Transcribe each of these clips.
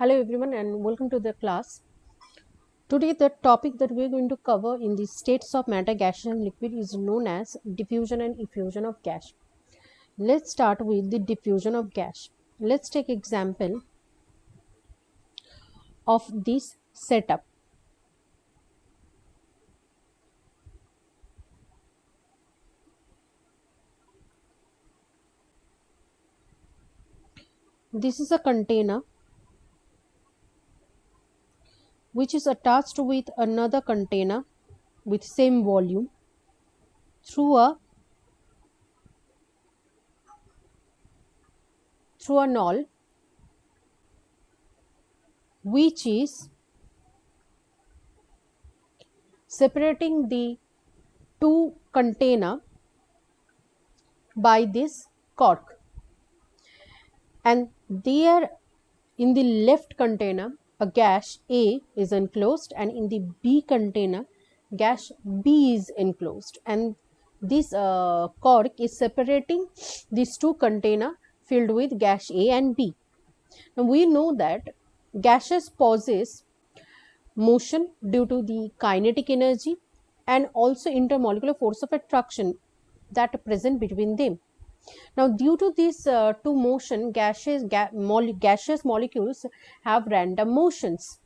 Hello everyone and welcome to the class. Today the topic that we are going to cover in the states of matter, gaseous and liquid is known as diffusion and effusion of gas. Let's start with the diffusion of gas. Let's take example of this setup. This is a container which is attached with another container with same volume through a knoll which is separating the two container by this cork, and there in the left container a gas A is enclosed and in the B container gas B is enclosed, and this cork is separating these two container filled with gas A and B. Now we know that gases possess motion due to the kinetic energy and also intermolecular force of attraction that are present between them. Now, due to this two motion, gaseous molecules have random motions.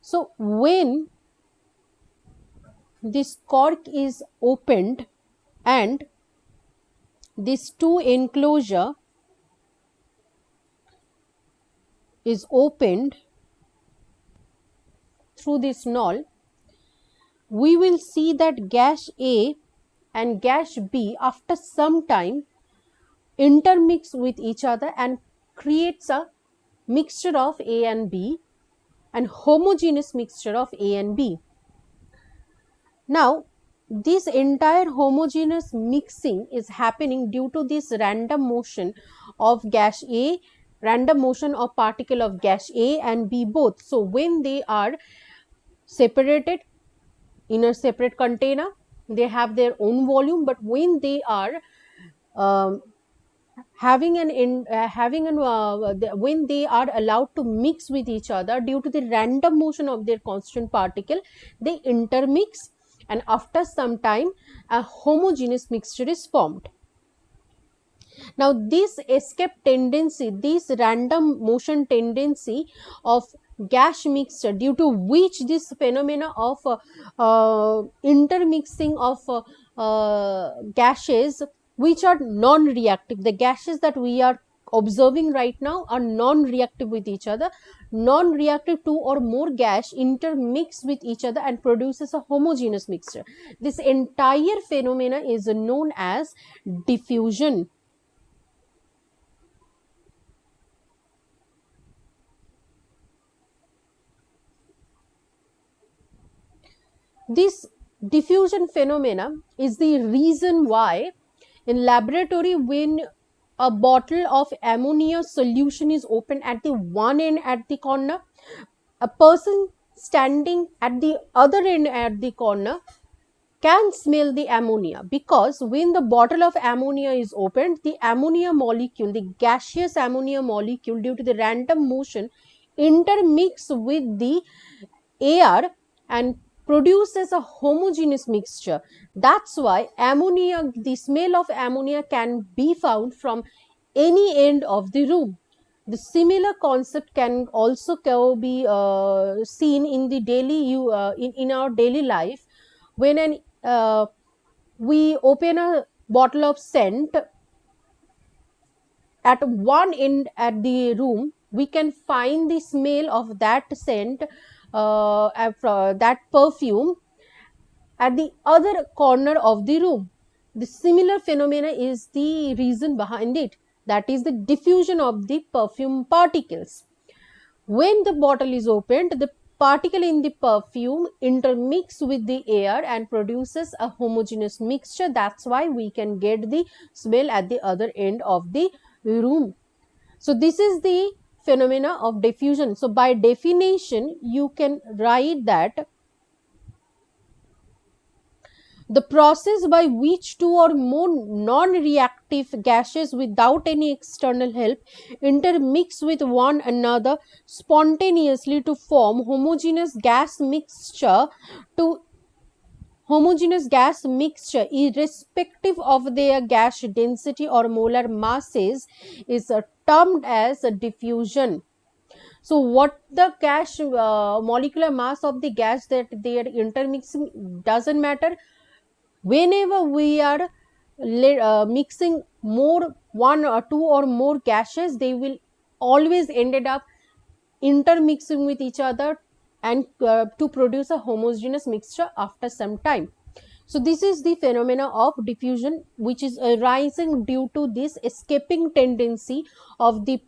So, when this cork is opened and this two enclosure is opened through this knoll, we will see that gas A and gas B after some time intermix with each other and creates a mixture of A and B, and homogeneous mixture of A and B. Now, this entire homogeneous mixing is happening due to this random motion of gas A, random motion of particle of gas A and B both. So, when they are separated in a separate container, they have their own volume, but when they are when they are allowed to mix with each other due to the random motion of their constant particle, they intermix, and after some time a homogeneous mixture is formed. Now this escape tendency, this random motion tendency of gas mixture, due to which this phenomena of intermixing of gases which are non-reactive, the gases that we are observing right now are non-reactive with each other. Non-reactive two or more gas intermix with each other and produces a homogeneous mixture. This entire phenomena is known as diffusion. This diffusion phenomena is the reason why in laboratory, when a bottle of ammonia solution is opened at the one end at the corner, a person standing at the other end at the corner can smell the ammonia, because when the bottle of ammonia is opened, the ammonia molecule, the gaseous ammonia molecule, due to the random motion intermix with the air and produces a homogeneous mixture. That's why ammonia, the smell of ammonia can be found from any end of the room. The similar concept can also be seen in the daily in our daily life. When we open a bottle of scent at one end at the room, we can find the smell of that scent, that perfume at the other corner of the room. The similar phenomena is the reason behind it, that is the diffusion of the perfume particles. When the bottle is opened, the particle in the perfume intermix with the air and produces a homogeneous mixture. That's why we can get the smell at the other end of the room. So this is the phenomena of diffusion. So by definition, you can write that The process by which two or more non-reactive gases without any external help intermix with one another spontaneously to form to homogeneous gas mixture irrespective of their gas density or molar masses is termed as a diffusion. So what the gas molecular mass of the gas that they are intermixing doesn't matter. Whenever we are mixing more one or two or more gases, they will always ended up intermixing with each other and to produce a homogeneous mixture after some time. So this is the phenomena of diffusion, which is arising due to this escaping tendency of the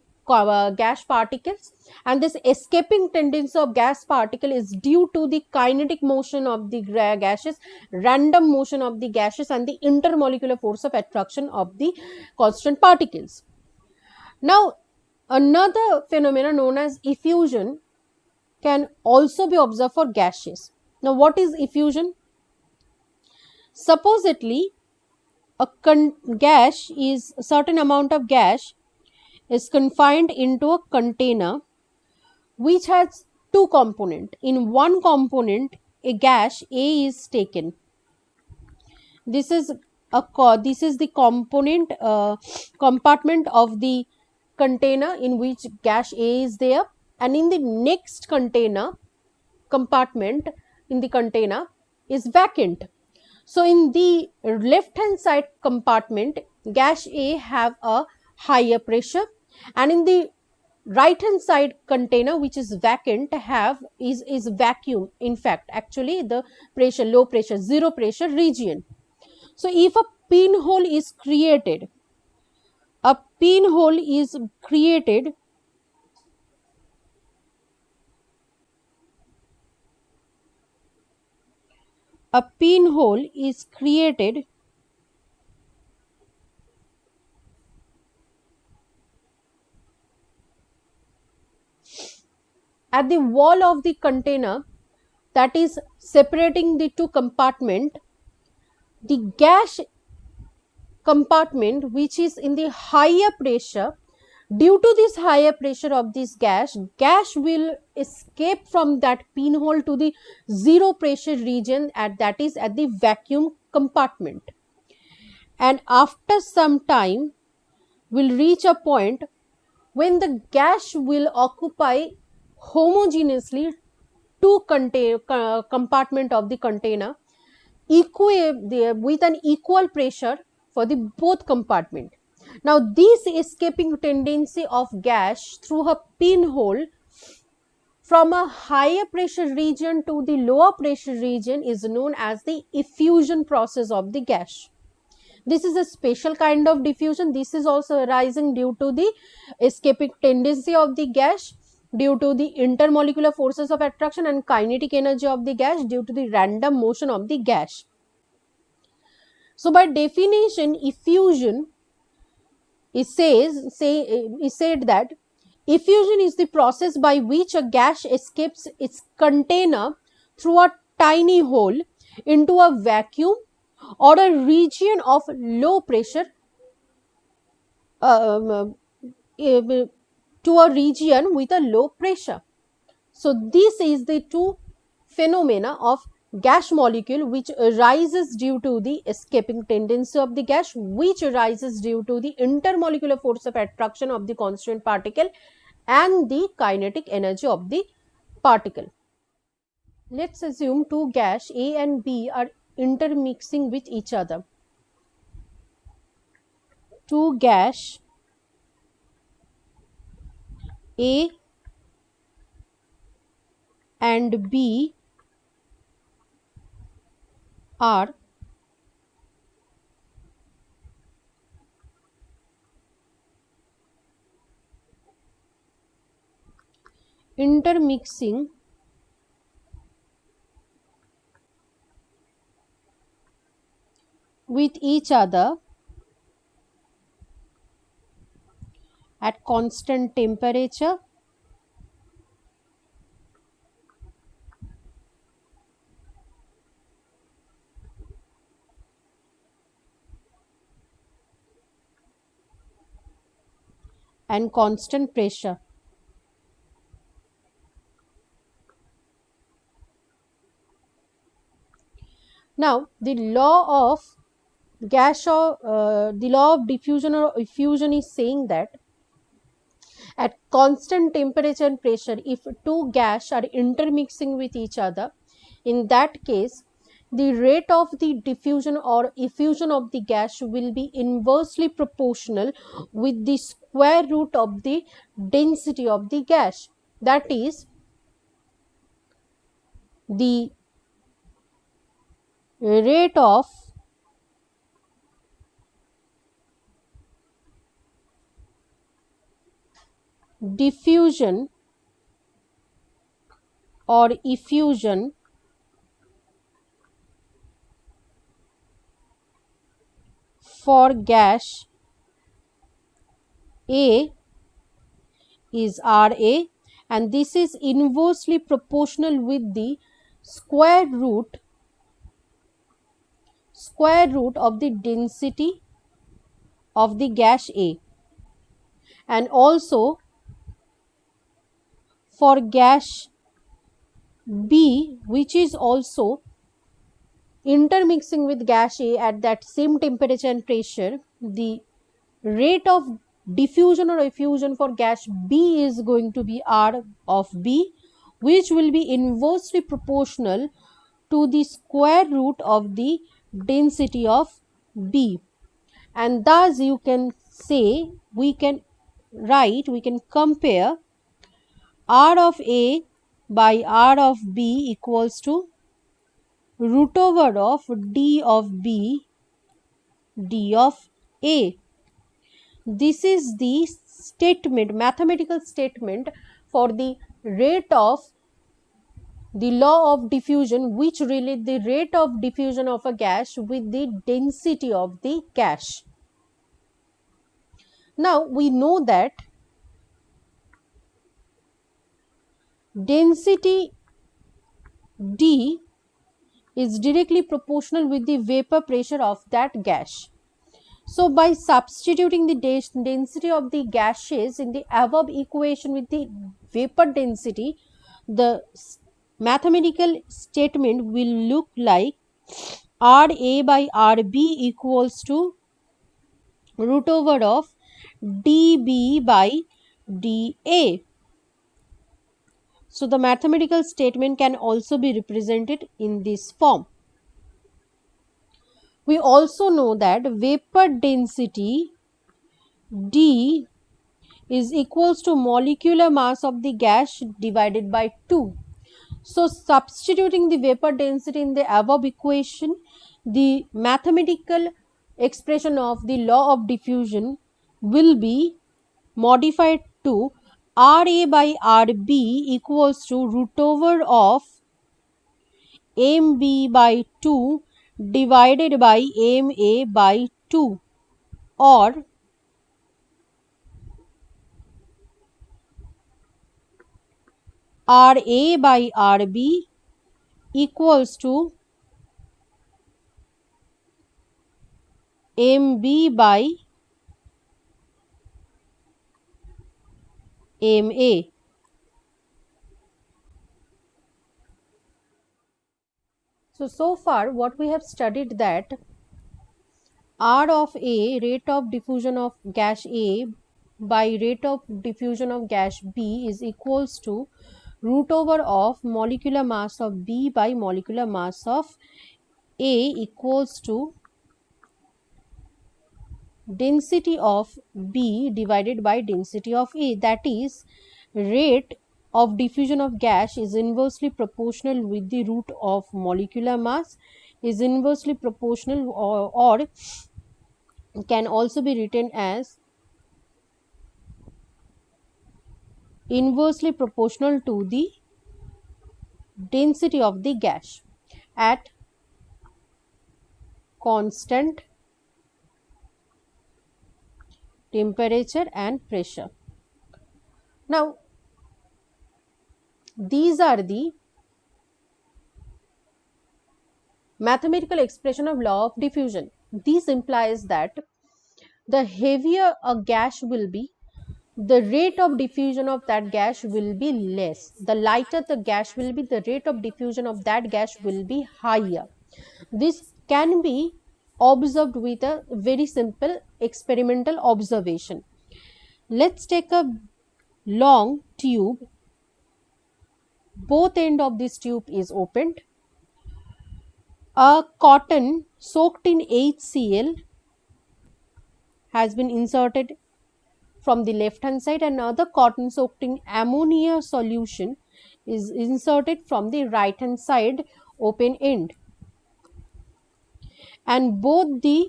gas particles, and this escaping tendency of gas particle is due to the kinetic motion of the gases, random motion of the gases, and the intermolecular force of attraction of the constant particles. Now, another phenomena known as effusion can also be observed for gases. Now, what is effusion? Supposedly, a gas is a certain amount of gas is confined into a container which has two components. In one component, a gas A is taken. This is the component compartment of the container in which gas A is there, and in the next compartment in the container is vacant. So in the left hand side compartment, gas A have a higher pressure, and in the right hand side container, which is vacant, is vacuum. In fact, actually the pressure, low pressure, zero pressure region. So if a pinhole is created, a pinhole is created a pinhole is created at the wall of the container that is separating the two compartment. The gas compartment which is in the higher pressure, due to this higher pressure of this gas will escape from that pinhole to the zero pressure region, that is at the vacuum compartment, and after some time will reach a point when the gas will occupy homogeneously two compartment of the container with an equal pressure for the both compartment. Now this escaping tendency of gas through a pinhole from a higher pressure region to the lower pressure region is known as the effusion process of the gas. This is a special kind of diffusion. This is also arising due to the escaping tendency of the gas, due to the intermolecular forces of attraction and kinetic energy of the gas, due to the random motion of the gas. So by definition, effusion is said that effusion is the process by which a gas escapes its container through a tiny hole into a vacuum or a region of low pressure to a region with a low pressure. So this is the two phenomena of gas molecule which arises due to the escaping tendency of the gas, which arises due to the intermolecular force of attraction of the constant particle and the kinetic energy of the particle. Let's assume two gas A and B are intermixing with each other. Two gas A and B are intermixing with each other at constant temperature and constant pressure. Now, the law of the law of diffusion or effusion is saying that at constant temperature and pressure, if two gas are intermixing with each other, in that case, the rate of the diffusion or effusion of the gas will be inversely proportional with the square root of the density of the gas. That is, the rate of diffusion or effusion for gas A is Ra, and this is inversely proportional with the square root of the density of the gas A, and also for gas B, which is also intermixing with gas A at that same temperature and pressure, the rate of diffusion or effusion for gas B is going to be R of B, which will be inversely proportional to the square root of the density of B. And thus you can say, we can compare R of A by R of B equals to root over of D of B D of A. This is the statement, mathematical statement for the rate of the law of diffusion, which relate the rate of diffusion of a gas with the density of the gas. Now we know that density D is directly proportional with the vapor pressure of that gas. So by substituting the density of the gases in the above equation with the vapor density, the mathematical statement will look like Ra by Rb equals to root over of dB by dA. So the mathematical statement can also be represented in this form. We also know that vapor density D is equals to molecular mass of the gas divided by 2. So substituting the vapor density in the above equation, the mathematical expression of the law of diffusion will be modified to Ra by Rb equals to root over of Mb by 2 divided by Ma by 2, or Ra by Rb equals to Mb by Ma. So far what we have studied, that R of A, rate of diffusion of gas A by rate of diffusion of gas B, is equals to root over of molecular mass of B by molecular mass of A equals to density of B divided by density of A. That is, rate of diffusion of gas is inversely proportional with the root of molecular mass, is inversely proportional, or can also be written as inversely proportional to the density of the gas at constant temperature and pressure. Now these are the mathematical expression of law of diffusion. This implies that the heavier a gas will be, the rate of diffusion of that gas will be less. The lighter the gas will be, the rate of diffusion of that gas will be higher. This can be observed with a very simple experimental observation. Let's take a long tube. Both end of this tube is opened. A cotton soaked in HCl has been inserted from the left hand side, and another cotton soaked in ammonia solution is inserted from the right hand side open end, and both the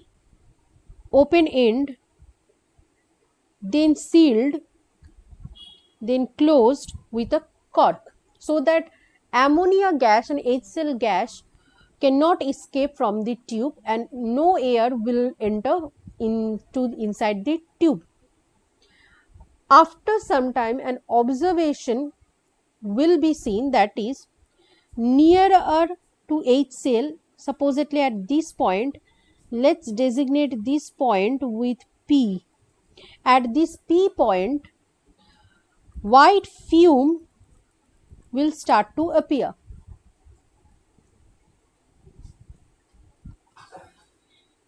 open end then sealed, then closed with a cork, so that ammonia gas and HCl gas cannot escape from the tube and no air will enter inside the tube. After some time, an observation will be seen, that is, nearer to HCl, supposedly at this point. Let's designate this point with P. At this P point, white fume will start to appear.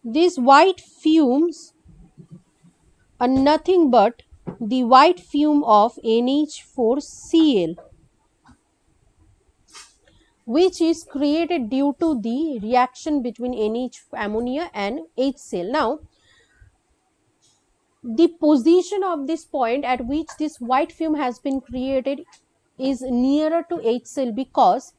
These white fumes are nothing but the white fume of NH4Cl, which is created due to the reaction between ammonia and HCl. Now, the position of this point at which this white fume has been created is nearer to HCl, because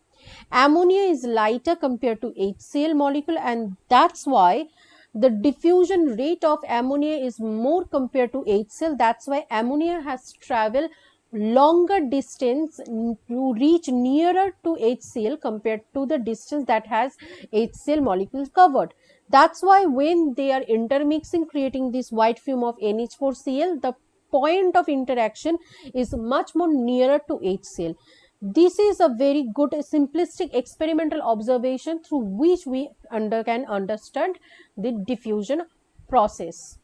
ammonia is lighter compared to HCl molecule, and that's why the diffusion rate of ammonia is more compared to HCl. That's why ammonia has traveled longer distance to reach nearer to HCl compared to the distance that has HCl molecules covered. That's why when they are intermixing, creating this white fume of NH4Cl, the point of interaction is much more nearer to HCl. This is a very good simplistic experimental observation through which we can understand the diffusion process.